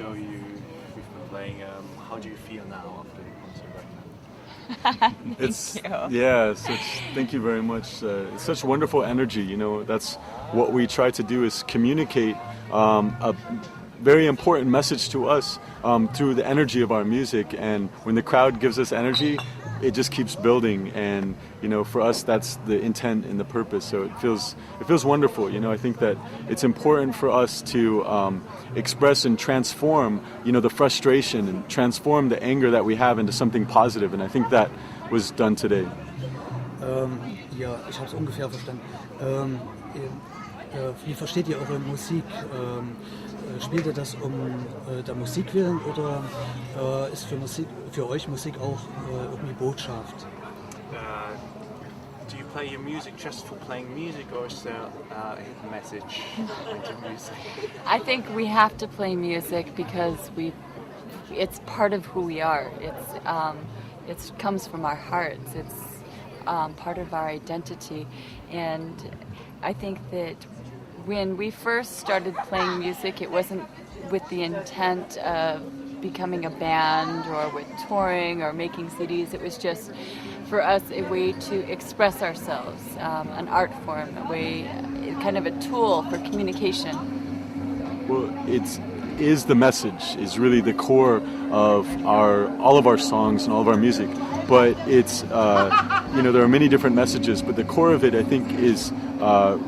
show we've been playing. How do you feel now after the concert right now? Thank you very much. It's such wonderful energy. You know, that's what we try to do, is communicate a very important message to us through the energy of our music. And when the crowd gives us energy, it just keeps building. And you know, for us, that's the intent and the purpose. So it feels wonderful. You know, I think that it's important for us to express and transform, you know, the frustration and transform the anger that we have into something positive. And I think that was done today. Ja, ich habe es ungefähr verstanden. Wie versteht ihr eure Musik? Spielt ihr das der Musik willen oder ist für euch Musik auch irgendwie Botschaft? Do you play your music just for playing music, or is there a hidden message into music? I think we have to play music because it's part of who we are. It comes from our hearts. It's part of our identity, and I think that when we first started playing music, it wasn't with the intent of becoming a band or with touring or making CDs. It was just for us a way to express ourselves, an art form, a way, kind of a tool for communication. Well, is the message is really the core of all of our songs and all of our music. But it's you know, there are many different messages, but the core of it, I think, is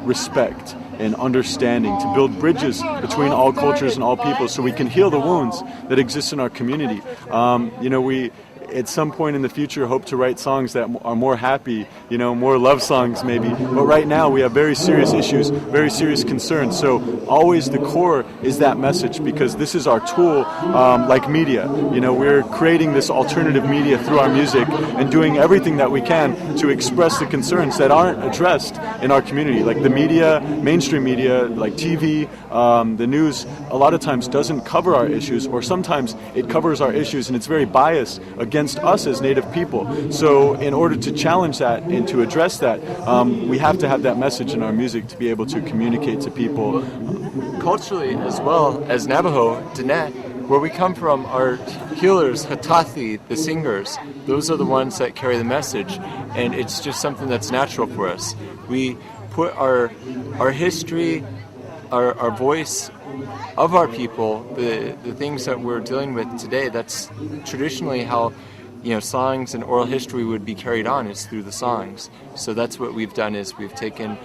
respect and understanding, to build bridges between all cultures and all people so we can heal the wounds that exist in our community. You know, we at some point in the future hope to write songs that are more happy, you know, more love songs maybe. But right now we have very serious issues, very serious concerns. So always the core is that message, because this is our tool, like media. You know, we're creating this alternative media through our music and doing everything that we can to express the concerns that aren't addressed in our community. Like the media, mainstream media, like TV, the news, a lot of times doesn't cover our issues, or sometimes it covers our issues and it's very biased against us as Native people. So in order to challenge that and to address that, we have to have that message in our music to be able to communicate to people. Culturally, as well as Navajo, Diné, where we come from, our healers, Hatathi, the singers, those are the ones that carry the message, and it's just something that's natural for us. We put our history, our voice of our people, the things that we're dealing with today. That's traditionally how, you know, songs and oral history would be carried on, is through the songs. So that's what we've done, is we've taken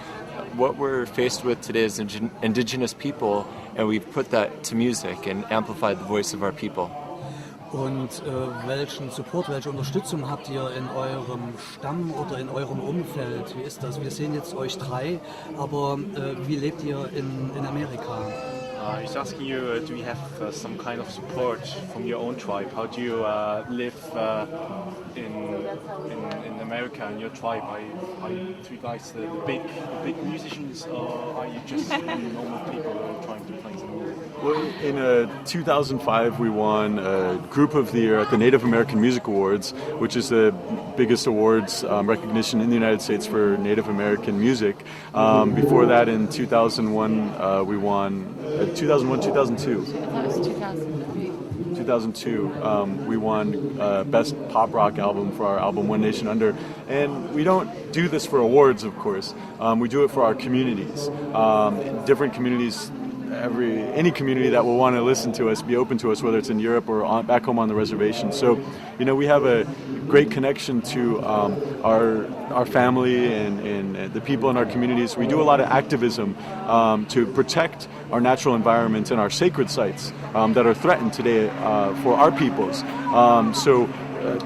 what we're faced with today as indigenous people, and we've put that to music and amplified the voice of our people. Und welchen Support, welche Unterstützung habt ihr in eurem Stamm oder in eurem Umfeld? Wie ist das? Wir sehen jetzt euch drei, aber wie lebt ihr in Amerika? He's asking you, do you have some kind of support from your own tribe? How do you live in America in your tribe? Are you two guys the big musicians, or are you just normal people who are trying to play some music? Well, in 2005, we won Group of the Year at the Native American Music Awards, which is the biggest awards recognition in the United States for Native American music. Before that, in 2001, we won 2002. That was 2003. 2002, we won Best Pop Rock Album for our album One Nation Under. And we don't do this for awards, of course. We do it for our communities. Different communities, any community that will want to listen to us, be open to us, whether it's in Europe or back home on the reservation. So, you know, we have a great connection to our family and the people in our communities. We do a lot of activism to protect our natural environment and our sacred sites that are threatened today for our peoples. So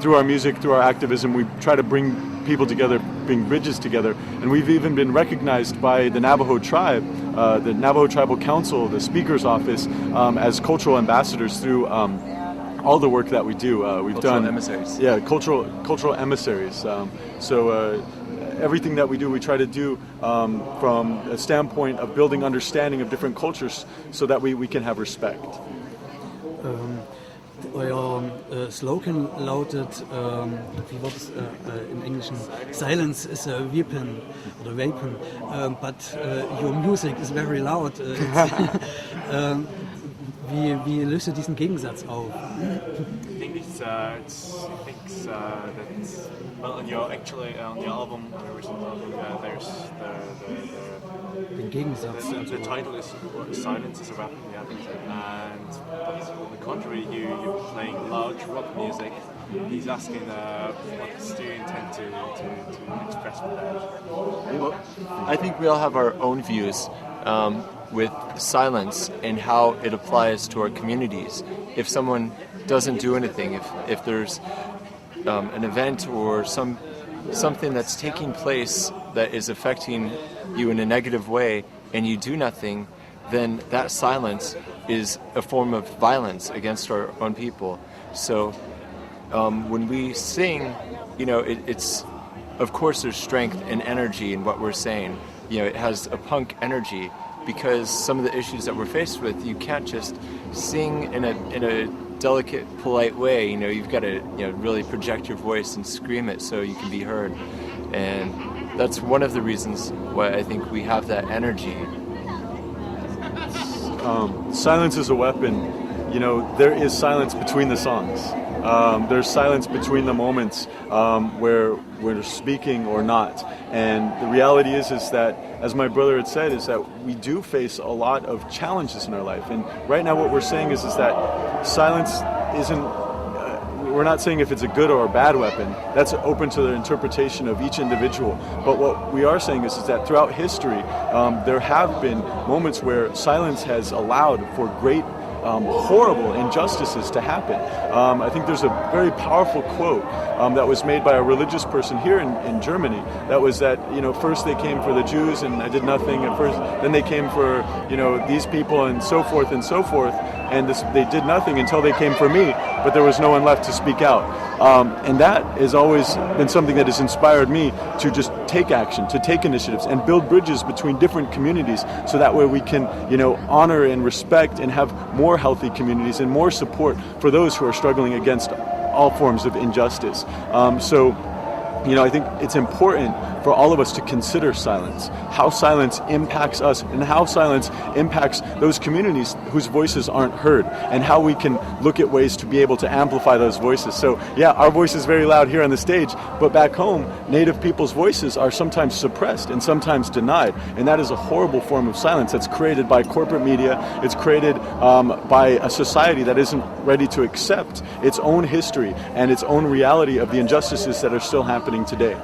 through our music, through our activism, we try to bring people together, bring bridges together. And we've even been recognized by the Navajo tribe, the Navajo Tribal Council, the Speaker's Office, as cultural ambassadors through all the work that we do. We've cultural done emissaries. Yeah, cultural emissaries. So everything that we do, we try to do from a standpoint of building understanding of different cultures, so that we can have respect. Euer Slogan lautet, wie wird es im Englischen? Silence is a weapon, oder weapon, but your music is very loud. Wie löst ihr diesen Gegensatz auf? I think that well, on your album, on your original album, there's Den Gegensatz. the title is Silence is a Weapon, yeah. And but on the contrary, you're playing loud rock music. He's asking, what do you intend to express with that? Well, I think we all have our own views with silence and how it applies to our communities. If someone doesn't do anything, if there's an event or something that's taking place that is affecting you in a negative way and you do nothing, then that silence is a form of violence against our own people. So when we sing, it's of course there's strength and energy in what we're saying. It has a punk energy because some of the issues that we're faced with, you can't just sing in a delicate, polite way. You've got to really project your voice and scream it so you can be heard. And that's one of the reasons why I think we have that energy. Silence is a weapon. There is silence between the songs. There's silence between the moments where we're speaking or not. And the reality is that, as my brother had said, is that we do face a lot of challenges in our life. And right now what we're saying is that silence isn't, we're not saying if it's a good or a bad weapon. That's open to the interpretation of each individual. But what we are saying is that throughout history, there have been moments where silence has allowed for great horrible injustices to happen. I think there's a very powerful quote that was made by a religious person here in Germany. That was that, first they came for the Jews and I did nothing at first. Then they came for, these people and so forth and so forth. And they did nothing until they came for me, but there was no one left to speak out. And that has always been something that has inspired me to just take action, to take initiatives and build bridges between different communities so that way we can, honor and respect and have more healthy communities and more support for those who are struggling against all forms of injustice. I think it's important for all of us to consider silence, how silence impacts us and how silence impacts those communities whose voices aren't heard, and how we can look at ways to be able to amplify those voices. So yeah, our voice is very loud here on the stage, but back home, Native people's voices are sometimes suppressed and sometimes denied, and that is a horrible form of silence that's created by corporate media. It's created by a society that isn't ready to accept its own history and its own reality of the injustices that are still happening today.